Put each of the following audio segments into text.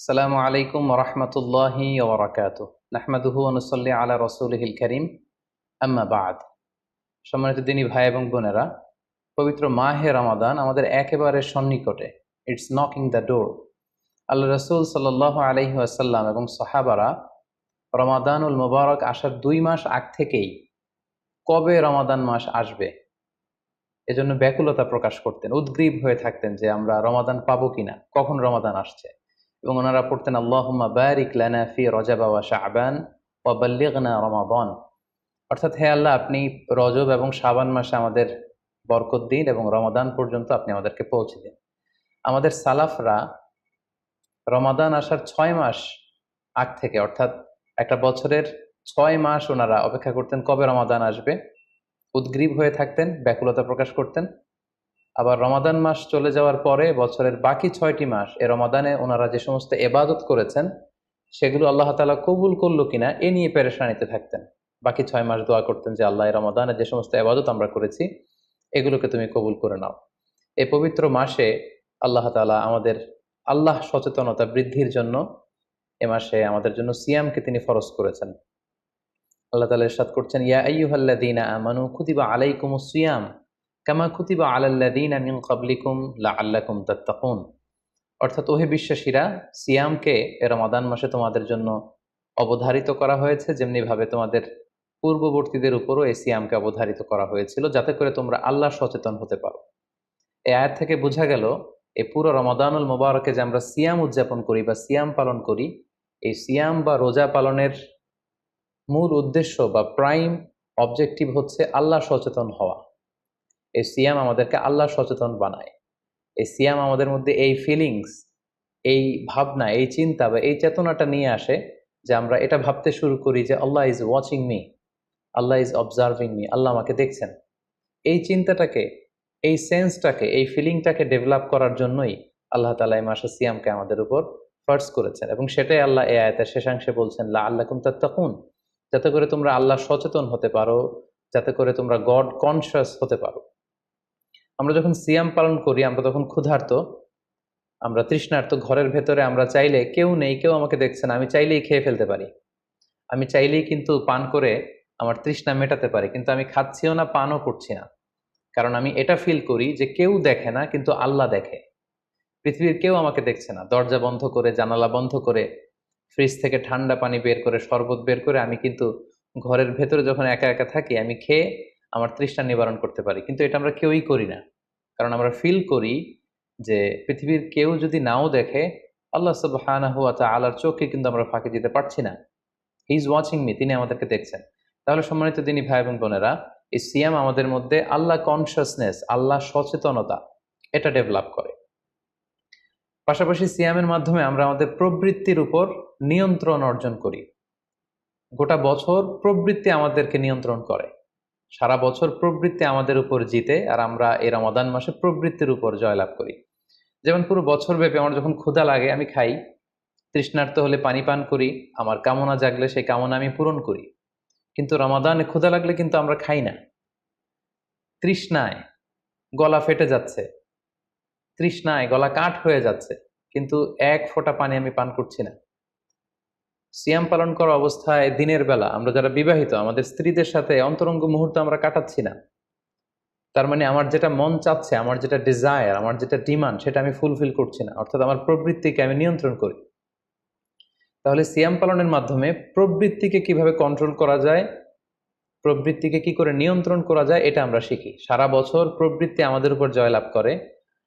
আসসালামু আলাইকুম ওরহমতুল্লাহি ওবরাকাতুহ। নাহমাদুহু ওয়া নুসাল্লি আলা রাসূলিহিল কারীম, আম্মা বা'দ। সম্মানিত দিনী ভাই এবং বোনেরা, পবিত্র মাহে রমাদান আমাদের একেবারে সন্নিকটে। It's knocking the door. Allah রাসূল সাল্লাল্লাহু আলাইহি ওয়াসাল্লাম এবং সাহাবারা রমাদানুল মুবারক আসার 2 মাস আগ থেকেই কবে রমাদান মাস আসবে এজন্য ব্যাকুলতা প্রকাশ করতেন, উদ্গ্রীব হয়ে থাকতেন যে আমরা রমাদান পাবো কিনা, কখন রমাদান আসছে। এবং ওনারা পড়তেন আল্লাহুম্মা বারিক লানা ফি রজব ওয়া শাবান ওয়া বাল্লিগনা রমাদান। অর্থাৎ হে আল্লাহ, আপনি রজব এবং শাবান মাসে আমাদের বরকত দিন এবং রমাদান পর্যন্ত আপনি আমাদেরকে পৌঁছে দিন। আমাদের সালাফরা রমাদান আসার 6 মাস আগ থেকে, অর্থাৎ একটা বছরের 6 মাস ওনারা অপেক্ষা করতেন কবে রমাদান আসবে, উদ্গ্রীব হয়ে থাকতেন, ব্যাকুলতা প্রকাশ করতেন। আবার রমাদান মাস চলে যাওয়ার পরে বছরের বাকি 6টি মাস এ রমাদানে ওনারা যে সমস্ত এবাদত করেছেন সেগুলো আল্লাহ তাআলা কবুল করলো কিনা এ নিয়ে পেরেশানিতে থাকতেন। বাকি 6 মাস দোয়া করতেন যে আল্লাহ, এই রমাদানে যে সমস্ত এবাদত আমরা করেছি এগুলোকে তুমি কবুল করে নাও। এই পবিত্র মাসে আল্লাহ তাআলা আমাদের আল্লাহ সচেতনতা বৃদ্ধির জন্য এ মাসে আমাদের জন্য সিয়ামকে তিনি ফরজ করেছেন। আল্লাহ তাআলা ইরশাদ করছেন, ইয়া আইয়ুহাল্লাযীনা আমানু কুতিবা আলাইকুমুস সিয়াম কামা কুতিবা আলাল্লাযীনা মিন ক্বাবলিকুম লাআল্লাকুম তাত্তাকুন। অর্থাৎ ওহে বিশ্বাসীরা, সিয়ামকে এ রমাদান মাসে তোমাদের জন্য অবধারিত করা হয়েছে, যেমনি ভাবে তোমাদের পূর্ববর্তীদের উপরও এই সিয়ামকে অবধারিত করা হয়েছিল, যাতে করে তোমরা আল্লাহ সচেতন হতে পারো। এই আয়াত থেকে বোঝা গেল এই পুরো রমাদানুল মুবারকে যে আমরা সিয়াম উদযাপন করি বা সিয়াম পালন করি, এই সিয়াম বা রোজা পালনের মূল উদ্দেশ্য বা প্রাইম অবজেক্টিভ হচ্ছে আল্লাহ সচেতন হওয়া। এই সিয়াম আমাদেরকে আল্লাহ সচেতন বানায়। এই সিয়াম আমাদের মধ্যে এই ফিলিংস, এই ভাবনা, এই চিন্তা বা এই চেতনাটা নিয়ে আসে যে আমরা এটা ভাবতে শুরু করি যে Allah is watching me, Allah is observing me, Allah আমাকে দেখছেন। এই চিন্তাটাকে, এই সেন্সটাকে, এই ফিলিংটাকে ডেভেলপ করার জন্যই আল্লাহ তাআলা এই মাসে সিয়ামকে আমাদের উপর ফরজ করেছেন। এবং সেটাই আল্লাহ এই আয়াতের শেষাংশে বলছেন, লাআল্লাকুম তাত্তাকুন, যাতে করে তোমরা আল্লাহ সচেতন হতে পারো, যাতে করে তোমরা গড কনসিয়াস হতে পারো। আমরা যখন সিয়াম পালন করি আমরা তখন ক্ষুধার্ত, আমরা তৃষ্ণার্ত, ঘরের ভেতরে আমরা চাইলে কেউ নেই, কেউ আমাকে দেখছে না, আমি চাইলেই খেয়ে ফেলতে পারি। আমি চাইলেই কিন্তু পান করে আমার তৃষ্ণা মেটাতে পারি, কিন্তু আমি খাচ্ছিও না, পানও করছি না। কারণ আমি এটা ফিল করি যে কেউ দেখে না কিন্তু আল্লাহ দেখে। পৃথিবীর কেউ আমাকে দেখছে না। দরজা বন্ধ করে, জানালা বন্ধ করে, ফ্রিজ থেকে ঠান্ডা পানি বের করে, শরবত বের করে আমি কিন্তু ঘরের ভেতরে যখন একা একা থাকি আমি খেয়ে আমার তৃষ্ণা নিবারণ করতে পারি। কিন্তু এটা আমরা কেউই করি না, কারণ আমরা ফিল করি যে পৃথিবীর কেউ যদি নাও দেখে, আল্লাহ সুবহানাহু ওয়া তাআলার চোখে কিন্তু আমরা ফাঁকি দিতে পারছি না। হি ইজ ওয়াচিং মি, তিনি আমাদেরকে দেখছেন। তাহলে সম্মানিত দিনী ভাই এবং বোনেরা, এই সিয়াম আমাদের মধ্যে আল্লাহ কনসিয়াসনেস, আল্লাহ সচেতনতা এটা ডেভেলপ করে। পাশাপাশি সিয়ামের মাধ্যমে আমরা আমাদের প্রবৃত্তির উপর নিয়ন্ত্রণ অর্জন করি। গোটা বছর প্রবৃত্তি আমাদেরকে নিয়ন্ত্রণ করে, সারা বছর প্রবৃত্তি আমাদের উপর জিতে, আর আমরা এই রমাদান মাসে প্রবৃত্তির উপর জয়লাভ করি। যেমন পুরো বছর ব্যাপী আমার যখন ক্ষুধা লাগে আমি খাই, তৃষ্ণার্ত হলে পানি পান করি, আমার কামনা জাগলে সেই কামনা আমি পূরণ করি। কিন্তু রমাদানে ক্ষুধা লাগলে কিন্তু আমরা খাই না। তৃষ্ণায় গলা ফেটে যাচ্ছে, তৃষ্ণায় গলা কাঠ হয়ে যাচ্ছে, কিন্তু এক ফোঁটা পানি আমি পান করছি না। সিয়াম পালন করা অবস্থায় দিনের বেলা আমরা যারা বিবাহিত, আমাদের স্ত্রীদের সাথে অন্তরঙ্গ মুহূর্ত আমরা কাটাচ্ছি না। তার মানে আমার যেটা মন চাচ্ছে, আমার যেটা ডিজায়ার, আমার যেটা ডিমান্ড, সেটা আমি ফুলফিল করছি না। অর্থাৎ আমার প্রবৃত্তিকে আমি নিয়ন্ত্রণ করি। তাহলে সিয়াম পালনের মাধ্যমে প্রবৃত্তিকে কিভাবে কন্ট্রোল করা যায়, প্রবৃত্তিকে কি করে নিয়ন্ত্রণ করা যায়, এটা আমরা শিখি। সারা বছর প্রবৃত্তি আমাদের উপর জয়লাভ করে,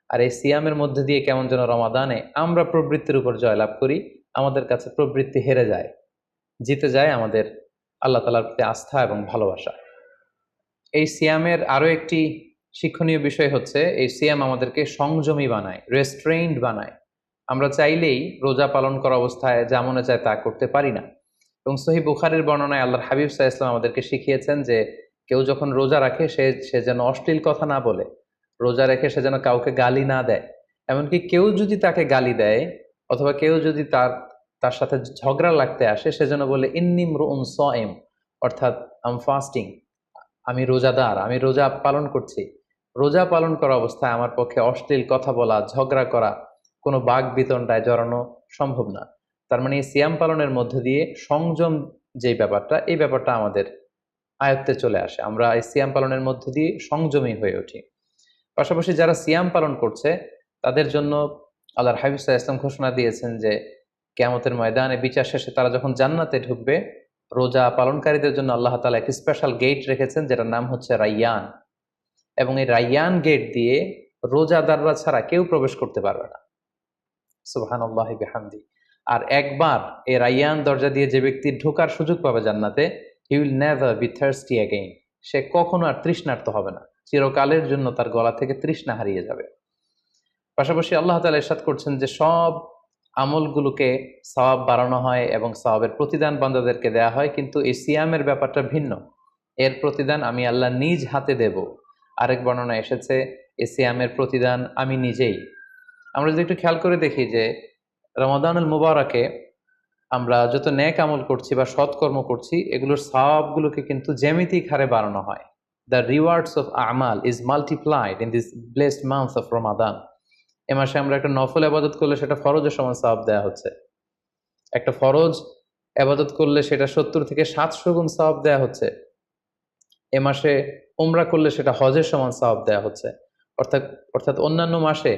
আর এই সিয়ামের মধ্যে দিয়ে কেমন যেন রমাদানে আমরা প্রবৃত্তির উপর জয়লাভ করি, আমাদের কাছে প্রবৃত্তি হেরে যায়, জিতে যায় আমাদের আল্লাহ তাআলার প্রতি আস্থা এবং ভালোবাসা। এই সিয়ামের আরো একটি শিক্ষণীয় বিষয় হচ্ছে, এই সিয়াম আমাদেরকে সংযমী বানায়, রেস্ট্রেইনড বানায়। আমরা চাইলেই রোজা পালন করা অবস্থায় যা মনে চায় তা করতে পারি না। এবং সহিহ বুখারীর বর্ণনায় আল্লাহর হাবিব সাল্লাল্লাহু আলাইহি ওয়াসাল্লাম আমাদেরকে শিখিয়েছেন যে কেউ যখন রোজা রাখে সে যেন অশ্লীল কথা না বলে, রোজা রেখে সে যেন কাউকে গালি না দেয়। এমনকি কেউ যদি তাকে গালি দেয় অথবা কেউ যদি তার সাথে ঝগড়া লাগতে আসে, সে যেন বলে ইন্নী ইমরুউন সাইম, অর্থাৎ আই এম ফাস্টিং, আমি রোজাদার, আমি রোজা পালন করছি। রোজা পালন করা অবস্থায় আমার পক্ষে অশ্লীল কথা বলা, ঝগড়া করা কোনো বাক বিতণ্ডায় জড়ানো সম্ভব না। তার মানে এই সিয়াম পালনের মধ্য দিয়ে সংযম যে ব্যাপারটা, এই ব্যাপারটা আমাদের আয়ত্তে চলে আসে। আমরা এই সিয়াম পালনের মধ্য দিয়ে সংযমী হয়ে উঠি। পাশাপাশি যারা সিয়াম পালন করছে তাদের জন্য আল্লাহর হাবিব সাল্লাল্লাহু আলাইহি ওয়াসাল্লাম ঘোষণা দিয়েছেন যে কিয়ামতের ময়দানে বিচার শেষে তারা যখন জান্নাতে ঢুকবে, রোজা পালনকারীদের জন্য আল্লাহ তাআলা একটি স্পেশাল গেট রেখেছেন যেটার নাম হচ্ছে রাইয়ান। এবং এই রাইয়ান গেট দিয়ে রোজাদাররা ছাড়া কেউ প্রবেশ করতে পারবে না। সুবহানাল্লাহি বিহামদি। আর একবার এই রাইয়ান দরজা দিয়ে যে ব্যক্তি ঢোকার সুযোগ পাবে জান্নাতে, he will never be thirsty again. সে কখনো আর তৃষ্ণার্ত হবে না, চিরকালের জন্য তার গলা থেকে তৃষ্ণা হারিয়ে যাবে। পাশাপাশি আল্লাহ তাআলা ইরশাদ করছেন যে সব আমলগুলোকে সওয়াব বাড়ানো হয় এবং সওয়াবের প্রতিদান বান্দাদেরকে দেয়া হয়, কিন্তু এই সিয়ামের ব্যাপারটা ভিন্ন। এর প্রতিদান আমি আল্লাহ নিজ হাতে দেব। আরেক বর্ণনা এসেছে এই সিয়ামের প্রতিদান আমি নিজেই। আমরা যদি একটু খেয়াল করে দেখি যে রমাদানুল মুবারাকে আমরা যত নেক আমল করছি বা সৎকর্ম করছি, এগুলোর সওয়াবগুলোকে কিন্তু জ্যামিতিক হারে বাড়ানো হয়। The rewards of amal is multiplied in this blessed month of Ramadan. এ মাসে আমরা একটা নফল আবাদত করলে সেটা ফরজের সমান সওয়াব দেওয়া হচ্ছে। একটা ফরজ আবাদত করলে সেটা 70 থেকে 700 গুণ সওয়াব দেওয়া হচ্ছে। এ মাসে উমরা করলে সেটা হজের সমান সওয়াব দেওয়া হচ্ছে। অর্থাৎ অর্থাৎ অন্যান্য মাসে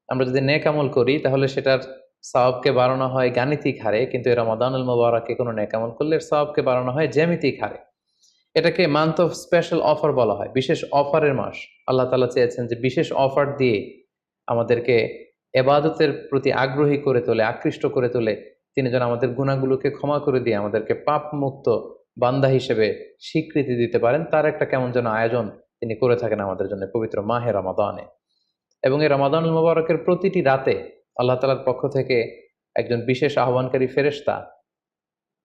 আমরা যদি নেক আমল করি তাহলে সেটার সওয়াবকে বাড়ানো হয় গাণিতিক হারে, কিন্তু এই রমাদানুল মুবারাকে কোনো নেক আমল করলে এর সওয়াবকে বাড়ানো হয় জ্যামিতিক হারে। এটাকে মান্থ অফ স্পেশাল অফার বলা হয়, বিশেষ অফারের মাস। আল্লাহ তাআলা চেয়েছেন যে বিশেষ অফার দিয়ে আমাদেরকে এবাদতের প্রতি আগ্রহী করে তোলে, আকৃষ্ট করে তোলে। তিনি যেন আমাদের গুনাহগুলোকে ক্ষমা করে দিয়ে আমাদেরকে পাপ মুক্ত বান্দা হিসেবে স্বীকৃতি দিতে পারেন, তার একটা কেমন যেন আয়োজন তিনি করে থাকেন আমাদের জন্য পবিত্র মাহে রমাদানে। এবং এই রমাদানুল মুবারকের প্রতিটি রাতে আল্লাহ তাআলার পক্ষ থেকে একজন বিশেষ আহ্বানকারী ফেরেশতা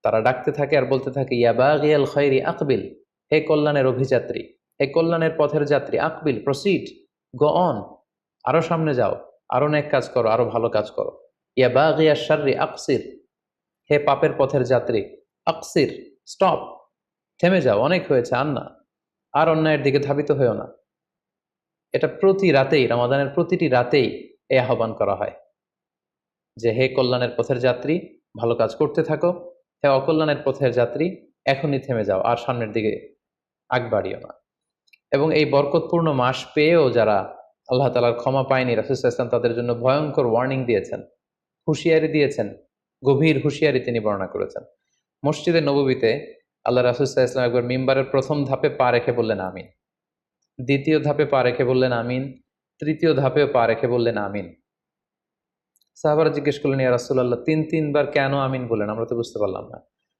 তারা ডাকতে থাকে আর বলতে থাকে, ইয়া বাগিয়াল খায়রি আকবিল, হে কল্যাণের অভিযাত্রী, হে কল্যাণের পথের যাত্রী, আকবিল, প্রসিড, গো অন, আরো সামনে যাও, আরো নেক কাজ করো, আরো ভালো কাজ করো। ইয়া বাগিয়াশ শাররি আকসির, হে পাপের পথের যাত্রী, আকসির, স্টপ, থেমে যাও, অনেক হয়েছে, আর না, আর অন্যায়ের দিকে ধাবিত হয়েও না। এটা প্রতি রাতেই, রমাদানের প্রতিটি রাতেই এই আহ্বান করা হয় যে হে কল্যাণের পথের যাত্রী, ভালো কাজ করতে থাকো, হে অকল্যাণের পথের যাত্রী, এখনই থেমে যাও, আর সামনের দিকে আগ বাড়িও না। এবং এই বরকতপূর্ণ মাস পেয়েও যারা আল্লাহ তাআলার ক্ষমা পায়নি, রাসূল সাল্লাল্লাহু আলাইহি ওয়াসাল্লাম তাদের জন্য ভয়ঙ্কর ওয়ার্নিং দিয়েছেন, হুঁশিয়ারি দিয়েছেন, গভীর হুঁশিয়ারি তিনি বর্ণনা করেছেন। মসজিদে নববীতে আল্লাহ রাসূল সাল্লাল্লাহু আলাইহি ওয়াসাল্লাম একবার মিম্বারের প্রথম ধাপে পা রেখে বললেন আমিন, দ্বিতীয় ধাপে পা রেখে বললেন আমিন, তৃতীয় ধাপেও পা রেখে বললেন আমিন। সাহাবারা জিজ্ঞেস করলেন, ইয়া রাসূলুল্লাহ, তিনবার কেন আমিন বললেন? আমরা তো বুঝতে পারলাম না।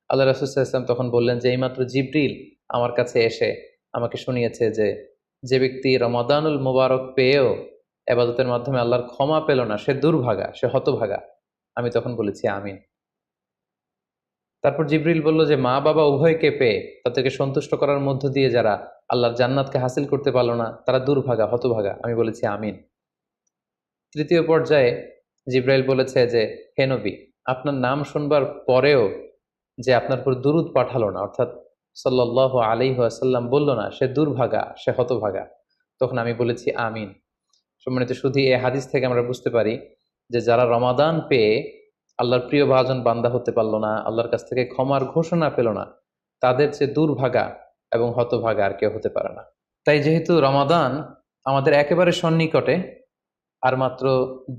আল্লাহ রাসূল সাল্লাল্লাহু আলাইহি ওয়াসাল্লাম তখন বললেন যে এইমাত্র জিবরিল আমার কাছে এসে আমাকে শুনিয়েছে যে যে ব্যক্তি রমাদানুল মুবারক পেয়েও ইবাদতের মাধ্যমে আল্লাহর ক্ষমা পেল না, সে দুর্ভাগা, সে হতভাগা। আমি তখন বলেছি আমিন। তারপর জিবরিল বলল যে মা বাবা উভয়কে পেয়ে তাদেরকে সন্তুষ্ট করার মধ্য দিয়ে যারা আল্লাহর জান্নাতকে হাসিল করতে পারলো না, তারা দুর্ভাগা, হতভাগা। আমি বলেছি আমিন। তৃতীয় পর্যায়ে জিব্রাইল বলেছে যে হে নবী, আপনার নাম শুনবার পরেও যে আপনার উপর দুরূদ পাঠালো না, অর্থাৎ সাল্লাল্লাহু আলাইহি ওয়াসাল্লাম বলল না, সে দুর্ভাগা, সে হতভাগা। তখন আমি বলেছি আমিন। সম্মানিত শুধু এই হাদিস থেকে আমরা বুঝতে পারি যে যারা রমাদান পেয়ে আল্লাহর প্রিয় ভাজন বান্দা হতে পারলো না, আল্লাহর কাছ থেকে ক্ষমার ঘোষণা পেল না, তাদের চেয়ে দুর্ভাগা এবং হতভাগা আর কেউ হতে পারে না। তাই যেহেতু রমাদান আমাদের একেবারে সন্নিকটে, আর মাত্র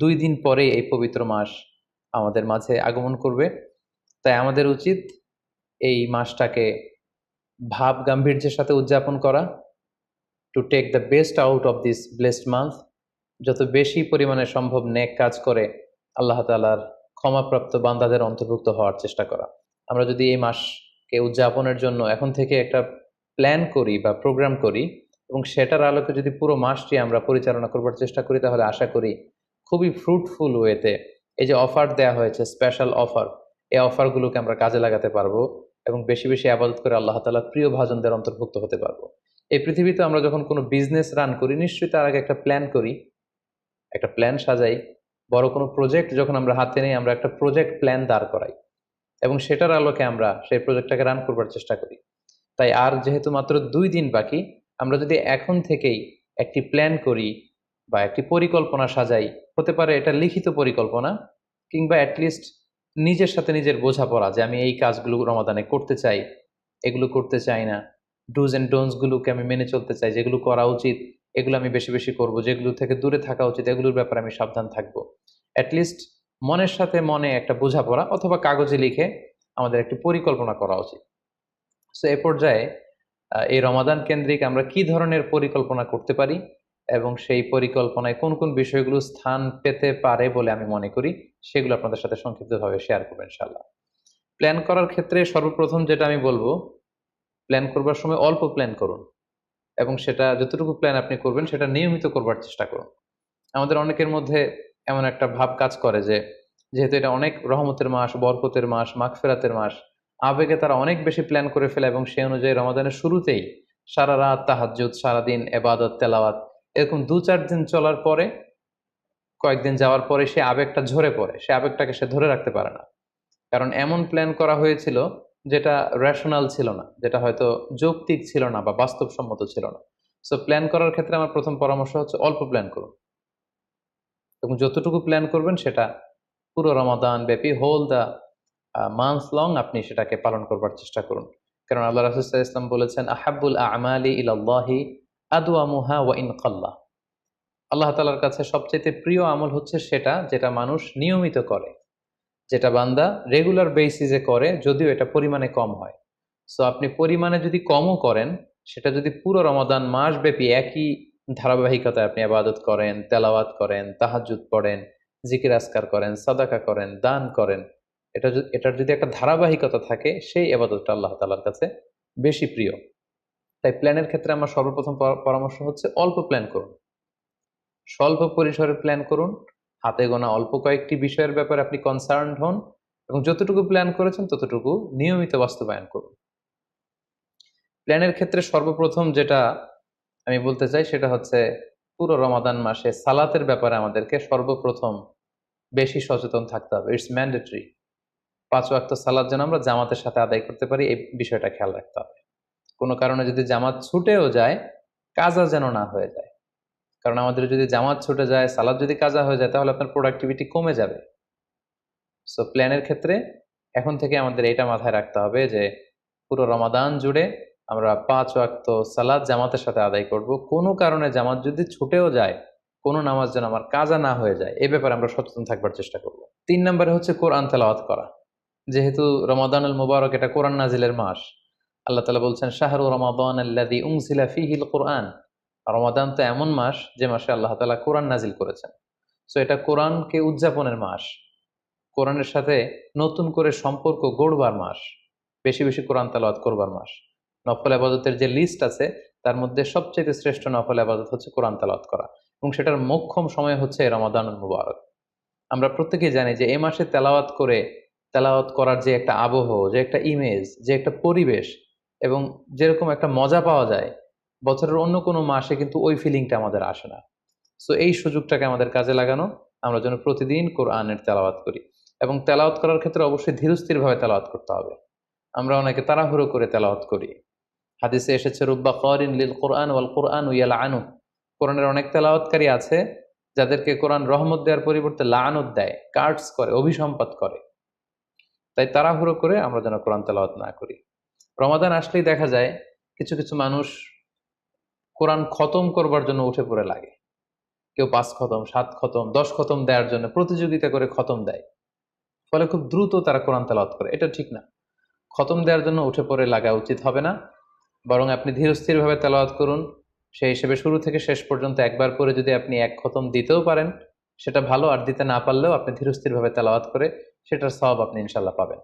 2 দিন পরে এই পবিত্র মাস আমাদের মাঝে আগমন করবে, তাই আমাদের উচিত এই মাসটাকে ভাব গাম্ভীর্যের সাথে উদযাপন করা, to take the best out of this blessed month, যত বেশি পরিমাণে সম্ভব নেক কাজ করে আল্লাহ তাআলার ক্ষমাপ্রাপ্ত বান্দাদের অন্তর্ভুক্ত হওয়ার চেষ্টা করা। আমরা যদি এই মাসকে উদযাপনের জন্য এখন থেকে একটা প্ল্যান করি বা প্রোগ্রাম করি এবং সেটার আলোকে যদি পুরো মাসটি আমরা পরিচালনা করবার চেষ্টা করি, তাহলে আশা করি খুবই ফ্রুটফুল ওয়েতে এই যে অফার দেওয়া হয়েছে, স্পেশাল অফার, এই অফারগুলোকে আমরা কাজে লাগাতে পারবো এবং বেশি বেশি আবাদত করে আল্লাহ তাআলার প্রিয় ভাজনদের অন্তর্ভুক্ত হতে পারবো। এই পৃথিবীতে আমরা যখন কোনো বিজনেস রান করি, নিশ্চয়ই তার আগে একটা প্ল্যান করি, একটা প্ল্যান সাজাই। বড় কোনো প্রজেক্ট যখন আমরা হাতে নিই, আমরা একটা প্রজেক্ট প্ল্যান দাঁড় করাই এবং সেটার আলোকে আমরা সেই প্রজেক্টটাকে রান করবার চেষ্টা করি। তাই আর যেহেতু মাত্র 2 দিন বাকি, আমরা যদি এখন থেকেই একটি প্ল্যান করি বা একটি পরিকল্পনা সাজাই, হতে পারে এটা লিখিত পরিকল্পনা, কিংবা অ্যাটলিস্ট নিজের সাথে নিজের বোঝাপড়া যে আমি এই কাজগুলো রমাদানে করতে চাই, এগুলো করতে চাই না, ডুজ অ্যান্ড ডোন্টস গুলোকে আমি মেনে চলতে চাই, যেগুলো করা উচিত এগুলো আমি বেশি বেশি করব, যেগুলো থেকে দূরে থাকা উচিত এগুলোর ব্যাপারে আমি সাবধান থাকবো। অ্যাটলিস্ট মনের সাথে মনে একটা বোঝাপড়া অথবা কাগজে লিখে আমাদের একটি পরিকল্পনা করা উচিত। সো এ পর্যায়ে এই রমাদান কেন্দ্রিক আমরা কি ধরনের পরিকল্পনা করতে পারি এবং সেই পরিকল্পনায় কোন কোন বিষয়গুলো স্থান পেতে পারে বলে আমি মনে করি, সেগুলো আপনাদের সাথে সংক্ষিপ্তভাবে শেয়ার করবো ইনশাআল্লাহ। প্ল্যান করার ক্ষেত্রে সর্বপ্রথম যেটা আমি বলবো, প্ল্যান করবার সময় অল্প প্ল্যান করুন এবং সেটা যতটুকু প্ল্যান আপনি করবেন সেটা নিয়মিত করবার চেষ্টা করুন। আমাদের অনেকের মধ্যে এমন একটা ভাব কাজ করে যে যেহেতু এটা অনেক রহমতের মাস, বরকতের মাস, মাগফিরাতের মাস, আবেগে তারা অনেক বেশি প্ল্যান করে ফেলে এবং সেই অনুযায়ী রমাদানের শুরুতেই সারা রাত তাহাজ্জুদ, সারাদিন এবাদত তেলাওয়াত, এরকম ২-৪ দিন চলার পরে, কয়েকদিন যাওয়ার পরে সে আবেগটা ঝরে পড়ে, সে আবেগটাকে সে ধরে রাখতে পারে না। কারণ এমন প্ল্যান করা হয়েছিল যেটা রেশনাল ছিল না, যেটা হয়তো যৌক্তিক ছিল না বা বাস্তবসম্মত ছিল না। সো প্ল্যান করার ক্ষেত্রে আমার প্রথম পরামর্শ হচ্ছে অল্প প্ল্যান করুন এবং যতটুকু প্ল্যান করবেন সেটা পুরো রমাদান ব্যাপী, হোল দ্য মান্থ লং আপনি সেটাকে পালন করবার চেষ্টা করুন। কারণ আল্লাহ রাসূল সাল্লাল্লাহু আলাইহি ওয়াসাল্লাম বলেছেন, আহাব্বুল আমালি ইলাল্লাহি আদওয়ামুহা ওয়া ইন কাল্লা। আল্লাহ তাআলার কাছে সবচেয়ে প্রিয় আমল হচ্ছে সেটা যেটা মানুষ নিয়মিত করে, যেটা বান্দা রেগুলার বেসিসে করে, যদিও এটা পরিমাণে কম হয়। সো আপনি পরিমাণে যদি কমও করেন, সেটা যদি পুরো রমাদান মাস ব্যাপী একই ধারাবাহিকতায় আপনি ইবাদত করেন, তেলাওয়াত করেন, তাহাজ্জুদ পড়েন, জিকির আজকার করেন, সাদাকা করেন, দান করেন, এটার যদি একটা ধারাবাহিকতা থাকে, সেই ইবাদতটা আল্লাহ তাআলার কাছে বেশি প্রিয়। তাই প্ল্যানের ক্ষেত্রে আমার সর্বপ্রথম পরামর্শ হচ্ছে অল্প প্ল্যান করুন, স্বল্প পরিসরে প্ল্যান করুন, হাতে গোনা অল্প কয়েকটি বিষয়ের ব্যাপারে আপনি কনসার্নড হন এবং যতটুকু প্ল্যান করেছেন ততটুকু নিয়মিত বাস্তবায়ন করুন। প্ল্যানের ক্ষেত্রে সর্বপ্রথম যেটা আমি বলতে চাই সেটা হচ্ছে পুরো রমাদান মাসে সালাতের ব্যাপারে আমাদেরকে সর্বপ্রথম বেশি সচেতন থাকতে হবে। It's mandatory. ৫ ওয়াক্ত সালাত যেন আমরা জামাতের সাথে আদায় করতে পারি, এই বিষয়টা খেয়াল রাখতে হবে। কোনো কারণে যদি জামাত ছুটেও যায়, কাজা যেন না হয়ে যায়। কারণ আমাদের যদি জামাত ছুটে যায়, সালাত যদি কাজা হয়ে যায়, তাহলে আপনার প্রোডাক্টিভিটি কমে যাবে। সো প্ল্যানের ক্ষেত্রে এখন থেকে আমাদের এটা মাথায় রাখতে হবে যে পুরো রমাদান জুড়ে আমরা ৫ ওয়াক্ত সালাত জামাতের সাথে আদায় করব। কোনো কারণে জামাত যদি ছুটেও যায়, কোনো নামাজ যেন আমার কাজা না হয়ে যায়, এ ব্যাপারে আমরা সচেতন থাকবার চেষ্টা করব। ৩ নম্বরে হচ্ছে কোরআন তেলাওয়াত করা। যেহেতু রমাদানুল মুবারক, এটা কোরআন নাজিলের মাস। আল্লাহ তাআলা বলছেন, শাহরু রমাদান আল্লাযী উনজিলা ফীহিল কুরআন। রমাদান তো এমন মাস যে মাসে আল্লাহ তাআলা কোরআন নাজিল করেছেন। সো এটা কোরআনকে উদযাপনের মাস, কোরআনের সাথে নতুন করে সম্পর্ক গড়বার মাস, বেশি বেশি কোরআন তেলাওয়াত করবার মাস। নফল আবাদতের যে লিস্ট আছে তার মধ্যে সবচেয়ে শ্রেষ্ঠ নফল আবাদত হচ্ছে কোরআন তেলাওয়াত করা এবং সেটার মোক্ষম সময় হচ্ছে রমাদানুল মুবারক। আমরা প্রত্যেকেই জানি যে এই মাসে তেলাওয়াত করে, তেলাওয়াত করার যে একটা আবহ, যে একটা ইমেজ, যে একটা পরিবেশ এবং যেরকম একটা মজা পাওয়া যায়, বছরের অন্য কোনো মাসে কিন্তু ওই ফিলিংটা আমাদের আসে না। সো এই সুযোগটাকে আমাদের কাজে লাগানো, আমরা যেন প্রতিদিন কোরআনের তেলাওয়াত করি এবং তেলাওয়াত করার ক্ষেত্রে অবশ্যই ধীরস্থিরভাবে তেলাওয়াত করতে হবে। আমরা অনেকে তাড়াহুড়ো করে তেলাওয়াত করি। হাদিসে এসেছে, রুব্বা কারিন লিল কোরআন ওয়াল কোরআন ইয়ালআনু। কোরআনের অনেক তেলাওয়াতকারী আছে যাদেরকে কোরআন রহমত দেওয়ার পরিবর্তে লাআনত দেয়, কার্ডস করে, অভিসম্পাত করে। তাই তাড়াহুড়ো করে আমরা যেন কোরআন তেলাওয়াত না করি। রমাদান আসলেই দেখা যায় কিছু কিছু মানুষ কোরআন খতম করবার জন্য উঠে পড়ে লাগে। কেউ ৫ খতম, ৭ খতম, ১০ খতম দেওয়ার জন্য প্রতিযোগিতা করে খতম দেয়। ফলে খুব দ্রুত তারা কোরআন তেলাওয়াত করে। এটা ঠিক না। খতম দেওয়ার জন্য উঠে পড়ে লাগা উচিত হবে না। বরং আপনি ধীরস্থিরভাবে তেলাওয়াত করুন। সেই হিসেবে শুরু থেকে শেষ পর্যন্ত একবার পরে যদি আপনি ১ খতম দিতেও পারেন, সেটা ভালো। আর দিতে না পারলেও আপনি ধীরস্থিরভাবে তেলাওয়াত করে সেটার সওয়াব আপনি ইনশাআল্লাহ পাবেন।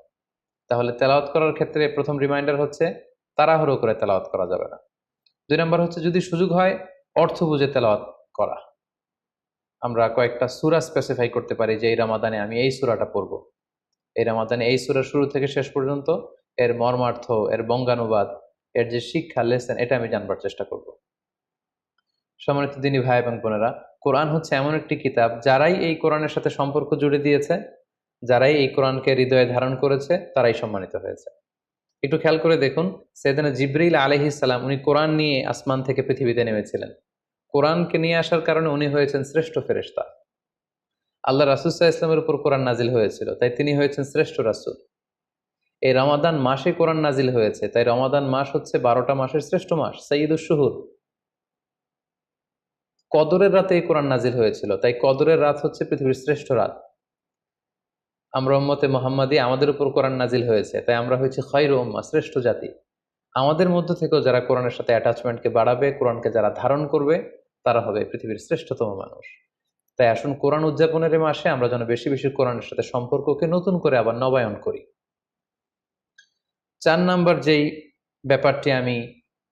তাহলে তেলাওয়াত করার ক্ষেত্রে প্রথম রিমাইন্ডার হচ্ছে তাড়াহুড়ো করে তেলাওয়াত করা যাবে না। ২ নাম্বার হচ্ছে যদি সুযোগ হয় অর্থ বুঝে তেলাওয়াত করা। আমরা কয়েকটা সূরা স্পেসিফাই করতে পারি যে এই রমাদানে আমি এই সূরাটা পড়ব। এই রমাদানে এই সূরা শুরু থেকে শেষ পর্যন্ত এর মর্মার্থ, এর বঙ্গানুবাদ, এর যে শিক্ষা লেসন, এটা আমি জানবার চেষ্টা করব। সম্মানিত দিনী ভাই এবং বোনেরা, কোরআন হচ্ছে এমন একটি কিতাব, যারাই এই কোরআনের সাথে সম্পর্ক জুড়ে দিয়েছে, যারাই এই কোরআনকে হৃদয়ে ধারণ করেছে, তারাই সম্মানিত হয়েছে। একটু খেয়াল করে দেখুন, সাইয়েদনা জিবরিল আলাইহিস সালাম, উনি কোরআন নিয়ে আসমান থেকে পৃথিবীতে নেমেছিলেন। কোরআনকে নিয়ে আসার কারণে উনি হয়েছেন শ্রেষ্ঠ ফেরেশতা। আল্লাহ রাসূল সাল্লাল্লাহু আলাইহি ওয়াসাল্লামের উপর কোরআন নাজিল হয়েছিল, তাই তিনি হয়েছেন শ্রেষ্ঠ রাসূল। এই রমাদান মাসে কোরআন নাজিল হয়েছে, তাই রমাদান মাস হচ্ছে 12টা মাসের শ্রেষ্ঠ মাস, সাইয়্যিদুশ শুহুর। কদরের রাতে এই কোরআন নাজিল হয়েছিল, তাই কদরের রাত হচ্ছে পৃথিবীর শ্রেষ্ঠ রাত। আমরা উম্মতে মুহাম্মাদি, আমাদের উপর কোরআন নাজিল হয়েছে, তাই আমরা হয়েছি খায়রু উম্মাহ, শ্রেষ্ঠ জাতি। আমাদের মধ্য থেকেও যারা কোরআনের সাথে অ্যাটাচমেন্টকে বাড়াবে, কোরআনকে যারা ধারণ করবে, তারা হবে পৃথিবীর শ্রেষ্ঠতম মানুষ। তাই আসুন কোরআন উদযাপনের এই মাসে আমরা যেন বেশি বেশি কোরআনের সাথে সম্পর্ককে নতুন করে আবার নবায়ন করি। 4 নাম্বার যেই ব্যাপারটি আমি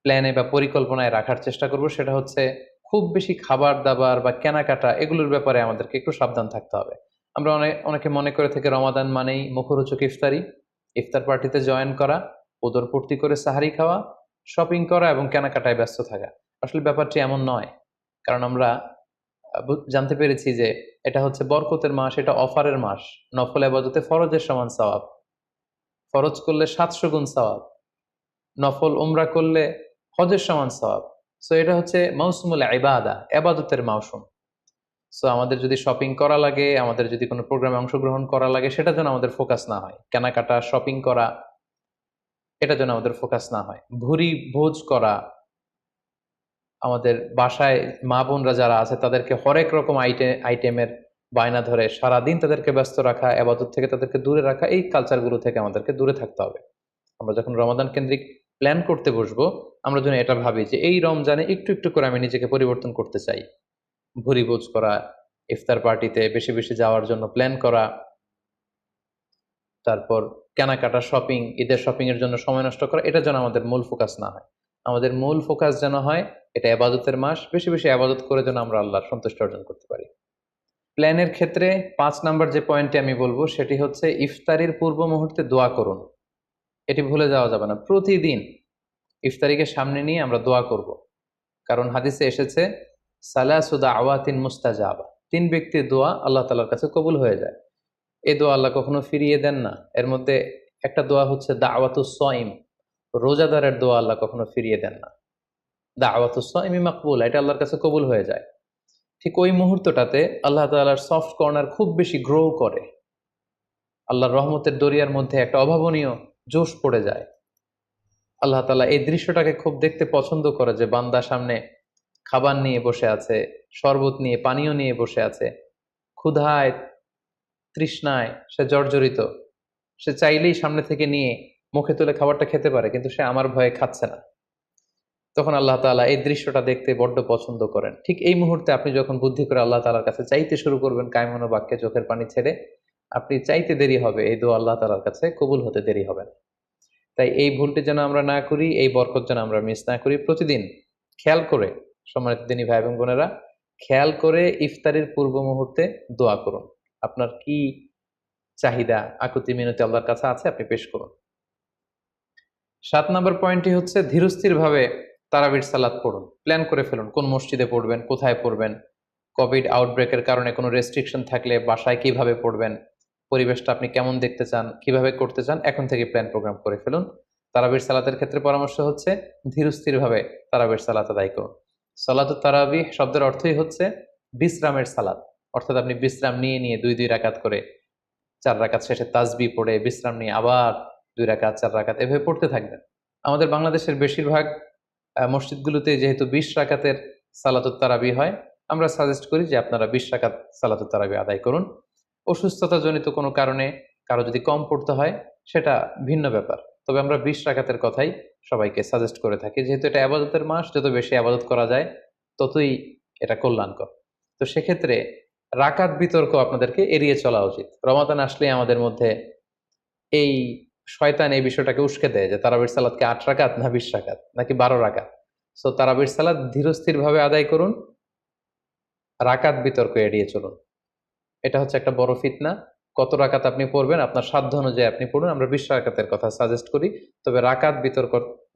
প্ল্যানে বা পরিকল্পনায় রাখার চেষ্টা করব, সেটা হচ্ছে খুব বেশি খাবার দাবার বা কেনাকাটা এগুলোর ব্যাপারে আমাদেরকে একটু সাবধান থাকতে হবে। আমরা অনেকে মনে করে থেকে রমাদান মানেই মুখরোচক ইফতারি, ইফতার পার্টিতে জয়েন করা, উদরপূর্তি করে সাহারি খাওয়া, শপিং করা এবং কেনাকাটায় ব্যস্ত থাকা। আসলে ব্যাপারটি এমন নয়, কারণ আমরা জানতে পেরেছি যে এটা হচ্ছে বরকতের মাস, এটা অফারের মাস। নফল ইবাদতে ফরজের সমান সওয়াব, ফরজ করলে 700 গুণ সওয়াব, নফল উমরা করলে হজের সমান সওয়াব। সো এটা হচ্ছে মৌসুমুল ইবাদা, ইবাদতের মৌসুম। সো আমাদের যদি শপিং করা লাগে, আমাদের যদি কোনো প্রোগ্রামে অংশগ্রহণ করা লাগে, সেটা যেন আমাদের ফোকাস না হয়। কেনাকাটা, শপিং করা, এটা যেন আমাদের ফোকাস না হয়। ভুরি ভোজ করা, আমাদের বাসায় মা বোনরা যারা আছে তাদেরকে হরেক রকম আইটেমের বায়না ধরে সারাদিন তাদেরকে ব্যস্ত রাখা, ইবাদত থেকে তাদেরকে দূরে রাখা, এই কালচারগুলো থেকে আমাদেরকে দূরে থাকতে হবে। আমরা যখন রমাদান কেন্দ্রিক প্ল্যান করতে বসবো, আমরা যেন এটা ভাবি যে এই রমজানে একটু একটু করে আমি নিজেকে পরিবর্তন করতে চাই। ভুরিভোজ করা, ইফতার পার্টিতে বেশি বেশি যাওয়ার জন্য প্ল্যান করা, তারপর কেনাকাটা, শপিং, ঈদের শপিং এর জন্য সময় নষ্ট করা, এটা যেন আমাদের মূল ফোকাস না হয়। আমাদের মূল ফোকাস যেন হয় এটা ইবাদতের মাস, বেশি বেশি ইবাদত করে যেন আমরা আল্লাহর সন্তুষ্টি অর্জন করতে পারি। প্ল্যানের ক্ষেত্রে 5 নাম্বার যে পয়েন্টটি আমি বলবো সেটি হচ্ছে ইফতারির পূর্ব মুহূর্তে দোয়া করুন। এটি ভুলে যাওয়া যাবে না। প্রতিদিন ইফতারিকে সামনে নিয়ে আমরা দোয়া করব, কারণ হাদিসে এসেছে সালাসু দাওয়াতিন মুস্তাজাবা, 3 ব্যক্তির দোয়া আল্লাহ তাআলার কাছে কবুল হয়ে যায়। এই দোয়া আল্লাহ কখনো ফিরিয়ে দেন না। এর মধ্যে একটা দোয়া হচ্ছে দাওয়াতুস সাইম, রোজাদারের দোয়া আল্লাহ কখনো ফিরিয়ে দেন না। দাওয়াতুস সাইমি মাকবুলা, এটা আল্লাহর কাছে কবুল হয়ে যায়। ঠিক ওই মুহূর্তটাতে আল্লাহ তাআলার সফট কর্নার খুব বেশি গ্রো করে, আল্লাহর রহমতের দরিয়ার মধ্যে একটা অভাবনীয় জোশ পড়ে যায়। আল্লাহ তাআলা এই দৃশ্যটাকে খুব দেখতে পছন্দ করে যে বান্দা সামনে খাবার নিয়ে বসে আছে, শরবত নিয়ে, পানীয় নিয়ে বসে আছে, ক্ষুধায় তৃষ্ণায় সে জর্জরিত, সে চাইলেই সামনে থেকে নিয়ে মুখে তুলে খাবারটা খেতে পারে, কিন্তু সে আমার ভয়ে খাচ্ছে না। তখন আল্লাহ তাআলা এই দৃশ্যটা দেখতে বড্ড পছন্দ করেন। ঠিক এই মুহূর্তে আপনি যখন বুদ্ধি করে আল্লাহ তাআলার কাছে চাইতে শুরু করবেন, কায়মনো বাক্যে চোখের পানি ছেড়ে, আপনি চাইতে দেরি হবে, এই দোয়া আল্লাহ তাআলার কাছে কবুল হতে দেরি হবে না। তাই এই ভুলটি যেন আমরা না করি, এই বরকত যেন আমরা মিস না করি। প্রতিদিন খেয়াল করে, সম্মানিত দিনী ভাই এবং বোনেরা, খেয়াল করে ইফতারির পূর্ব মুহূর্তে দোয়া করুন। আপনার কি চাহিদা, আকুতি মিনতি আল্লাহর কাছে আছে, আপনি পেশ করুন। 7 নম্বর পয়েন্টটি হচ্ছে ধীরস্থির ভাবে তারাবির সালাত পড়ুন। প্ল্যান করে ফেলুন কোন মসজিদে পড়বেন, কোথায় পড়বেন, কোভিড আউটব্রেকের কারণে কোনো রেস্ট্রিকশন থাকলে বাসায় কিভাবে পড়বেন, পরিবেশটা আপনি কেমন দেখতে চান, কিভাবে করতে চান, এখন থেকে প্ল্যান প্রোগ্রাম করে ফেলুন। তারাবির সালাতের ক্ষেত্রে পরামর্শ হচ্ছে ধীরস্থির ভাবে তারাবির সালাত আদায় করুন। সালাতুত তারাবিহ শব্দের অর্থই হচ্ছে বিশ্রামের সালাত, অর্থাৎ আপনি বিশ্রাম নিয়ে নিয়ে 2 রাকাত করে 4 রাকাত শেষে তাসবিহ পড়ে বিশ্রাম নিয়ে আবার 2 রাকাত 4 রাকাত এভাবে পড়তে থাকবেন। আমাদের বাংলাদেশের বেশিরভাগ মসজিদগুলোতে যেহেতু 20 রাকাতের সালাতুত তারাবিহ হয়, আমরা সাজেস্ট করি যে আপনারা 20 রাকাত সালাতুত তারাবিহ আদায় করুন। অসুস্থতাজনিত কোনো কারণে কারো যদি কম পড়তে হয় সেটা ভিন্ন ব্যাপার, তবে আমরা 20 রাকাতের কথাই সবাইকে সাজেস্ট করে থাকি, যেহেতু এটা ইবাদতের মাস, যত বেশি ইবাদত করা যায় ততই এটা কল্যাণকর। তো সেক্ষেত্রে রাকাত বিতর্ক আপনাদেরকে এড়িয়ে চলা উচিত। রমাদান আসলে আমাদের মধ্যে এই শয়তান এই বিষয়টাকে উস্কে দেয় যে তারাবির সালাতকে 8 রাকাত না 20 রাকাত নাকি 12 রাকাত। সো তারাবির সালাত ধীরস্থির ভাবে আদায় করুন, রাকাত বিতর্ক এড়িয়ে চলুন। এটা হচ্ছে একটা বড় ফিতনা। কত রাকাত আপনি পড়বেন আপনার সাধ্য অনুযায়ী আপনি পড়ুন। আমরা 20 রাকাতের কথা সাজেস্ট করি, তবে রাকাত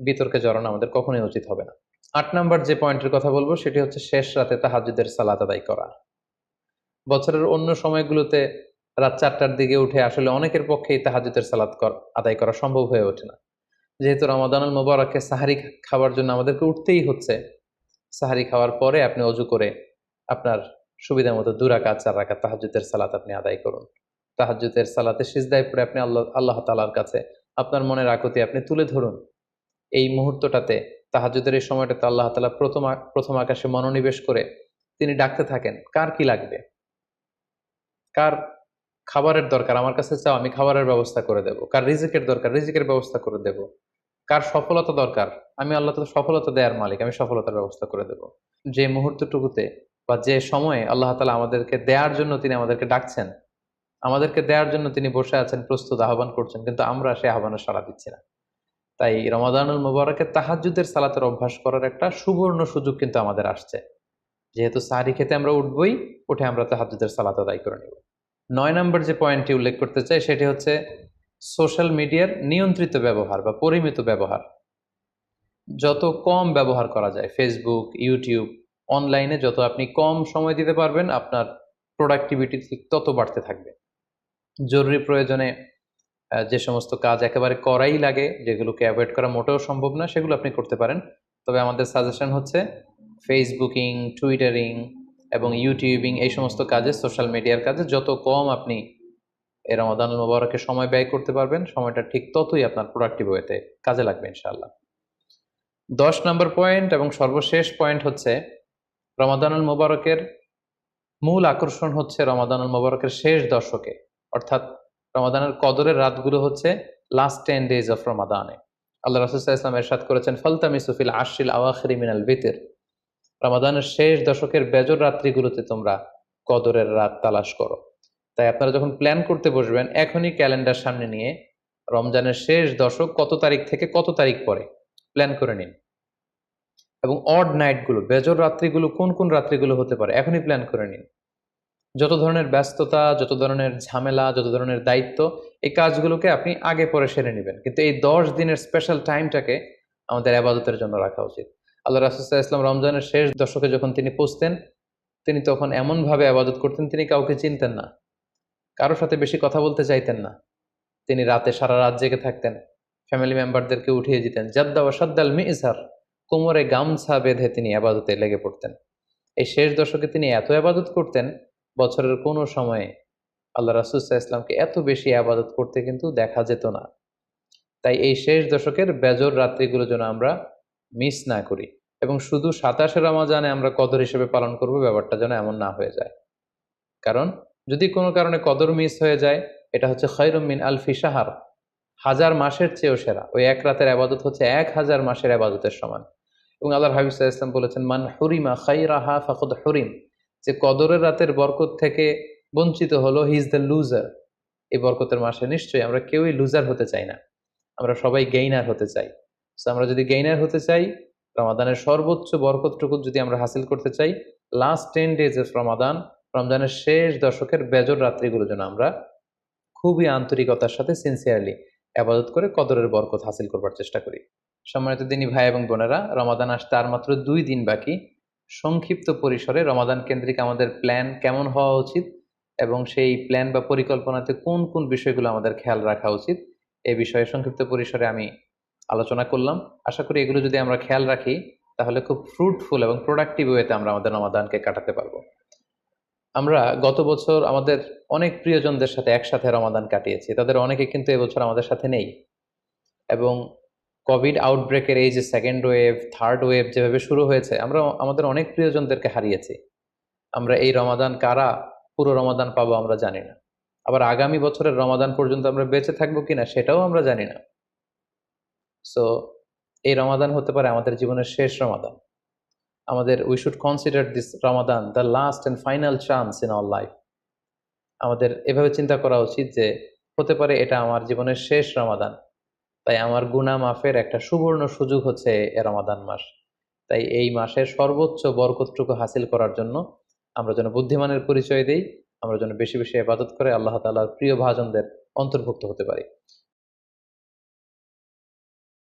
বিতর্কে জড়ানো আমাদের কখনোই উচিত হবে না। 8 নাম্বার যে পয়েন্টের কথা বলবো সেটি হচ্ছে শেষ রাতে তাহাজ্জুদের সালাত আদায় করা। বছরের অন্য সময়গুলোতে রাত 4টার দিকে উঠে আসলে অনেকের পক্ষেই তাহাজ্জুদের সালাত আদায় করা সম্ভব হয়ে ওঠে না। যেহেতু রমাদানুল মুবারকে সাহারি খাবার জন্য আমাদেরকে উঠতেই হচ্ছে, সাহারি খাওয়ার পরে আপনি অজু করে আপনার সুবিধা মতো 2 রাকাত 4 রাকাত তাহাজ্জুদের সালাত আপনি আদায় করুন। তাহাজ্জুদের সালাতে সিজদায় পড়ে আপনি আল্লাহ তাআলার কাছে আপনার মনের আকুতি আপনি তুলে ধরুন। এই মুহূর্তটাতে তাহাজ্জুদের এই সময়টাতে আল্লাহ তাআলা প্রথম আকাশে মনোনিবেশ করে তিনি ডাকতে থাকেন, কার কি লাগবে? কার খাবারের দরকার? আমার কাছে চাও, আমি খাবারের ব্যবস্থা করে দেব। কার রিজিকের দরকার? রিজিকের ব্যবস্থা করে দেব। কার সফলতা দরকার? আমি আল্লাহ তো সফলতা দেওয়ার মালিক, আমি সফলতার ব্যবস্থা করে দেব। যে মুহূর্তটুকুতে বা যে সময়ে আল্লাহ তাআলা আমাদেরকে দেয়ার জন্য তিনি আমাদেরকে ডাকছেন, আমাদেরকে দেয়ার জন্য তিনি বসে আছেন, প্রস্তুত আহ্বান করছেন, কিন্তু আমরা সেই আহ্বানে সাড়া দিচ্ছি না। তাই রমাদানুল মুবারকে তাহাজ্জুদের সালাতের অভ্যাস করার একটা সুবর্ণ সুযোগ কিন্তু আমাদের আসছে। যেহেতু সাহরি খেতে আমরা উঠবই, উঠে আমরা তাহাজ্জুদের সালাত আদায় করে নেব। 9 নম্বর যে পয়েন্টটি উল্লেখ করতে চাই সেটি হচ্ছে সোশ্যাল মিডিয়ার নিয়ন্ত্রিত ব্যবহার বা পরিমিত ব্যবহার। যত কম ব্যবহার করা যায় ফেসবুক, ইউটিউব, অনলাইনে যত আপনি কম সময় দিতে পারবেন, আপনার প্রোডাক্টিভিটি ঠিক তত বাড়তে থাকবে। জরুরি প্রয়োজনে যে সমস্ত কাজ একেবারে করাই লাগে, যেগুলোকে অ্যাভয়েড করা মোটেও সম্ভব না, সেগুলো আপনি করতে পারেন। তবে আমাদের সাজেশন হচ্ছে ফেসবুকিং, টুইটারিং এবং ইউটিউবিং এই সমস্ত কাজে, সোশ্যাল মিডিয়ার কাজে যত কম আপনি এই রমাদানুল মুবারকে সময় ব্যয় করতে পারবেন, সময়টা ঠিক ততই আপনার প্রোডাক্টিভ ওয়েতে কাজে লাগবে ইনশাআল্লাহ। 10 নম্বর পয়েন্ট এবং সর্বশেষ পয়েন্ট হচ্ছে রমাদানুল মুবারকের মূল আকর্ষণ হচ্ছে রমাদানুল মুবারকের শেষ দশকে, অর্থাৎ রমাদানের কদরের রাতগুলো হচ্ছে লাস্ট 10 ডেজ অফ রমাদানে। আল্লাহ রাসূল সাল্লাল্লাহু আলাইহি ওয়াসাল্লাম ইরশাদ করেছেন, ফালতামিসু ফিল আশরিল আওয়াখিরি মিনাল বিতর। রমাদানের শেষ দশকের বেজর রাত্রিগুলোতে তোমরা কদরের রাত তালাশ করো। তাই আপনারা যখন প্ল্যান করতে বসবেন, এখনই ক্যালেন্ডার সামনে নিয়ে রমজানের শেষ দশক কত তারিখ থেকে কত তারিখ পরে প্ল্যান করে নিন, এবং অড নাইটগুলো, বেজর রাত্রিগুলো কোন কোন রাত্রিগুলো হতে পারে এখনই প্ল্যান করে নিন। যত ধরনের ব্যস্ততা, যত ধরনের ঝামেলা, যত ধরনের দায়িত্ব, এই কাজগুলোকে আপনি আগে পরে সেরে নেবেন, কিন্তু এই 10 দিনের স্পেশাল টাইমটাকে আমাদের ইবাদতের জন্য রাখা উচিত। আল্লাহ রাসূল সাল্লাল্লাহু আলাইহি ওয়াসাল্লাম রমজানের শেষ দশকে যখন তিনি পৌঁছতেন, তিনি তখন এমনভাবে ইবাদত করতেন, তিনি কাউকে চিনতেন না, কারোর সাথে বেশি কথা বলতে চাইতেন না। তিনি রাতে সারা রাত জেগে থাকতেন, ফ্যামিলি মেম্বারদেরকে উঠিয়ে দিতেন, জাদ্দা ওয়া সাদ্দাল মিজহার, কোমরে গামছা বেঁধে তিনি ইবাদতে লেগে পড়তেন। এই শেষ দশকে তিনি এত ইবাদত করতেন, বছরের কোনো সময়ে আল্লাহ রাসূল সাল্লাল্লাহু আলাইহি ওয়াসাল্লামকে এত বেশি ইবাদত করতে কিন্তু দেখা যেত না। তাই এই শেষ দশকের বেজর রাত্রিগুলো যেন আমরা মিস না করি, এবং শুধু 27 রমজানে আমরা কদর হিসেবে পালন করব, ব্যাপারটা যেন এমন না হয়ে যায়। কারণ যদি কোনো কারণে কদর মিস হয়ে যায়, এটা হচ্ছে খায়রুম মিন আলফি শাহর, 1000 মাসের চেয়েও সেরা। ওই এক রাতের ইবাদত হচ্ছে 1000 মাসের ইবাদতের সমান। এবং আল্লাহর হাবিব সাল্লাল্লাহু আলাইহি ওয়াসাল্লাম বলেছেন, মান হুরিমা খায়রাহা ফাকাদ হুরিম, যে কদরের রাতের বরকত থেকে বঞ্চিত হলো, হি ইজ দ্য লুজার। এই বরকতের মাসে নিশ্চয়ই আমরা কেউই লুজার হতে চাই না, আমরা সবাই গেইনার হতে চাই। সো আমরা যদি গেইনার হতে চাই, রমাদানের সর্বোচ্চ বরকতটুকু যদি আমরা হাসিল করতে চাই, লাস্ট 10 ডেজ অফ রমাদান, রমজানের শেষ দশকের বেজর রাত্রিগুলো যেন আমরা খুবই আন্তরিকতার সাথে সিনসিয়ারলি আবাদত করে কদরের বরকত হাসিল করবার চেষ্টা করি। সম্মানিত দিনী ভাই এবং বোনেরা, রমাদান আসতে আর মাত্র 2 দিন বাকি। সংক্ষিপ্ত পরিসরে রমাদান কেন্দ্রিক আমাদের প্ল্যান কেমন হওয়া উচিত এবং সেই প্ল্যান বা পরিকল্পনাতে কোন কোন বিষয়গুলো আমাদের খেয়াল রাখা উচিত, এই বিষয়ে সংক্ষিপ্ত পরিসরে আমি আলোচনা করলাম। আশা করি এগুলো যদি আমরা খেয়াল রাখি, তাহলে খুব ফ্রুটফুল এবং প্রোডাক্টিভ ওয়েতে আমরা আমাদের রমাদানকে কাটাতে পারবো। আমরা গত বছর আমাদের অনেক প্রিয়জনদের সাথে একসাথে রমাদান কাটিয়েছি, তাদের অনেকে কিন্তু এবছর আমাদের সাথে নেই। এবং কোভিড আউটব্রেকের এই যে সেকেন্ড ওয়েভ, থার্ড ওয়েভ যেভাবে শুরু হয়েছে, আমরা আমাদের অনেক প্রিয়জনদেরকে হারিয়েছি। আমরা এই রমাদান কারা পুরো রমাদান পাবো আমরা জানি না, আবার আগামী বছরের রমাদান পর্যন্ত আমরা বেঁচে থাকবো কিনা সেটাও আমরা জানি না। সো এই রমাদান হতে পারে আমাদের জীবনের শেষ রমাদান। আমাদের we should consider this Ramadan the last and final chance in our life. আমাদের এভাবে চিন্তা করা উচিত যে হতে পারে এটা আমার জীবনের শেষ রমাদান, তাই আমার গুনাহ মাফের একটা সুবর্ণ সুযোগ হচ্ছে এ রমাদান মাস। তাই এই মাসের সর্বোচ্চ বরকতটুকু হাসিল করার জন্য আমরা যেন বুদ্ধিমানের পরিচয় দেই, আমরা যেন বেশি বেশি ইবাদত করে আল্লাহ তাআলার প্রিয় ভাজনদের অন্তর্ভুক্ত হতে পারি।